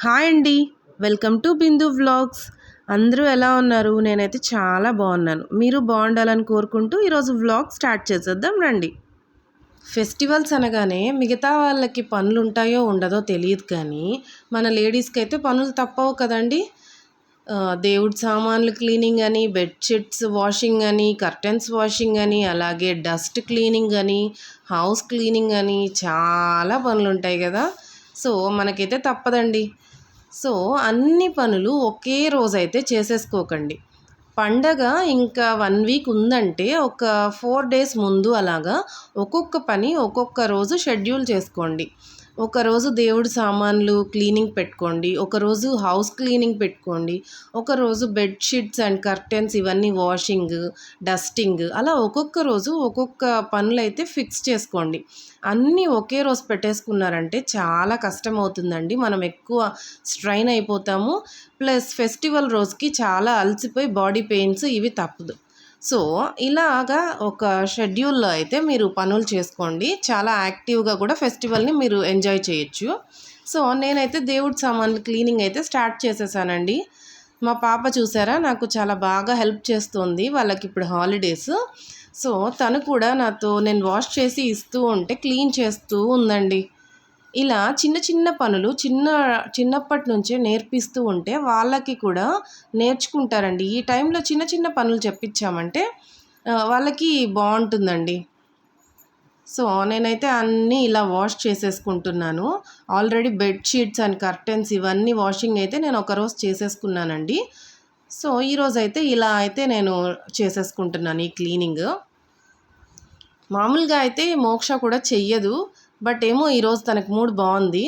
Hi అండి. Welcome to Bindu vlogs. అందరూ ఎలా ఉన్నారు? నేనైతే చాలా బాగున్నాను. మీరు బాగుండాలని కోరుకుంటూ ఈరోజు వ్లాగ్ స్టార్ట్ చేసేద్దాం రండి. ఫెస్టివల్స్ అనగానే మిగతా వాళ్ళకి పనులు ఉంటాయో ఉండదో తెలియదు కానీ మన లేడీస్కి అయితే పనులు తప్పవు కదండి. దేవుడి సామాన్లు క్లీనింగ్ అని, బెడ్షీట్స్ వాషింగ్ అని, కర్టెన్స్ వాషింగ్ అని, అలాగే డస్ట్ క్లీనింగ్ అని, హౌస్ క్లీనింగ్ అని చాలా పనులు ఉంటాయి కదా. సో మనకైతే తప్పదండి. సో అన్ని పనులు ఒకే రోజైతే చేసేసుకోకండి. పండగ ఇంకా 1 వీక్ ఉందంటే ఒక 4 డేస్ ముందు అలాగా ఒక్కొక్క పని ఒక్కొక్క రోజు షెడ్యూల్ చేసుకోండి. ఒకరోజు దేవుడి సామాన్లు క్లీనింగ్ పెట్టుకోండి, ఒకరోజు హౌస్ క్లీనింగ్ పెట్టుకోండి, ఒకరోజు బెడ్షీట్స్ అండ్ కర్టెన్స్ ఇవన్నీ వాషింగ్, డస్టింగ్ అలా ఒక్కొక్క రోజు ఒక్కొక్క పనులైతే ఫిక్స్ చేసుకోండి. అన్నీ ఒకే రోజు పెట్టేసుకున్నారంటే చాలా కష్టం అవుతుందండి. మనం ఎక్కువ స్ట్రైన్ అయిపోతాము. ప్లస్ ఫెస్టివల్ రోజుకి చాలా అలసిపోయి బాడీ పెయిన్స్ ఇవి తప్పదు. సో ఇలాగా ఒక షెడ్యూల్లో అయితే మీరు పనులు చేసుకోండి. చాలా యాక్టివ్గా కూడా ఫెస్టివల్ని మీరు ఎంజాయ్ చేయొచ్చు. సో నేనైతే దేవుడి సామాన్లు క్లీనింగ్ అయితే స్టార్ట్ చేసేసానండి. మా పాప చూసారా నాకు చాలా బాగా హెల్ప్ చేస్తుంది. వాళ్ళకి ఇప్పుడు హాలిడేస్. సో తను కూడా నాతో నేను వాష్ చేసి ఇస్తూ ఉంటే క్లీన్ చేస్తూ ఉందండి. ఇలా చిన్న చిన్న పనులు చిన్నప్పటి నుంచే నేర్పిస్తూ ఉంటే వాళ్ళకి కూడా నేర్చుకుంటారండి. ఈ టైంలో చిన్న చిన్న పనులు చెప్పించామంటే వాళ్ళకి బాగుంటుందండి. సో నేనైతే అన్నీ ఇలా వాష్ చేసేసుకుంటున్నాను. ఆల్రెడీ బెడ్షీట్స్ అండ్ కర్టెన్స్ ఇవన్నీ వాషింగ్ అయితే నేను ఒకరోజు చేసేసుకున్నానండి. సో ఈరోజైతే ఇలా అయితే నేను చేసేసుకుంటున్నాను ఈ క్లీనింగ్. మామూలుగా అయితే మోక్ష కూడా చెయ్యదు. బట్ ఏమో ఈరోజు తనకు మూడ్ బాగుంది.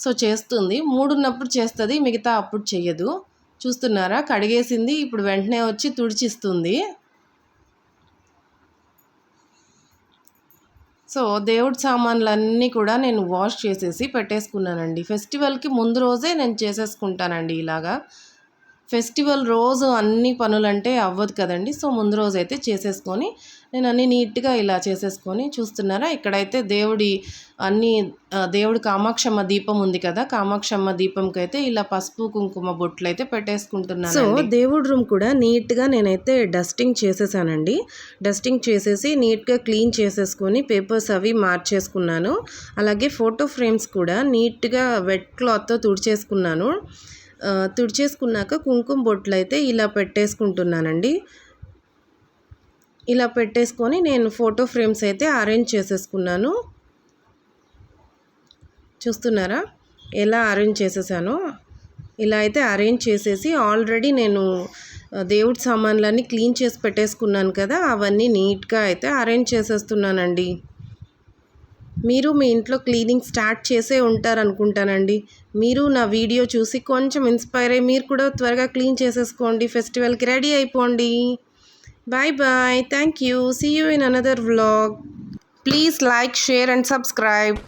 సో చేస్తుంది. మూడ్ ఉన్నప్పుడు చేస్తుంది, మిగతా అప్పుడు చెయ్యదు. చూస్తున్నారా కడిగేసింది, ఇప్పుడు వెంటనే వచ్చి తుడిచిస్తుంది. సో దేవుడి సామాన్లన్నీ కూడా నేను వాష్ చేసేసి పెట్టేసుకున్నానండి. ఫెస్టివల్కి ముందు రోజే నేను చేసేసుకుంటానండి ఇలాగా. ఫెస్టివల్ రోజు అన్ని పనులంటే అవ్వదు కదండి. సో ముందు రోజు అయితే చేసేసుకొని నేను అన్నీ నీట్గా ఇలా చేసేసుకొని చూస్తున్నారా ఇక్కడైతే దేవుడి కామాక్షమ్మ దీపం ఉంది కదా. కామాక్షమ్మ దీపంకి అయితే ఇలా పసుపు కుంకుమ బొట్లు అయితే పెట్టేసుకుంటున్నాను. సో దేవుడి రూమ్ కూడా నీట్గా నేనైతే డస్టింగ్ చేసేసానండి. డస్టింగ్ చేసేసి నీట్గా క్లీన్ చేసేసుకొని పేపర్స్ అవి మార్చేసుకున్నాను. అలాగే ఫోటో ఫ్రేమ్స్ కూడా నీట్గా వెట్ క్లాత్తో తుడిచేసుకున్నాను. తుడిచేసుకున్నాక కుంకుమ బొట్లు అయితే ఇలా పెట్టేసుకుంటున్నానండి. ఇలా పెట్టేసుకొని నేను ఫోటో ఫ్రేమ్స్ అయితే అరేంజ్ చేసేసుకున్నాను. చూస్తున్నారా ఎలా అరేంజ్ చేసేసానో. ఇలా అయితే అరేంజ్ చేసేసి ఆల్రెడీ నేను దేవుడి సామాన్లన్నీ క్లీన్ చేసి పెట్టేసుకున్నాను కదా, అవన్నీ నీట్గా అయితే అరేంజ్ చేసేస్తున్నానండి. మీరు మీ ఇంట్లో క్లీనింగ్ స్టార్ట్ చేసే ఉంటారనుకుంటానండి. మీరు నా వీడియో చూసి కొంచెం ఇన్స్పైర్ అయ్యి మీరు కూడా త్వరగా క్లీన్ చేసేసుకోండి. ఫెస్టివల్కి రెడీ అయిపోండి. Bye bye. Thank you. See you in another vlog. Please like, share and subscribe.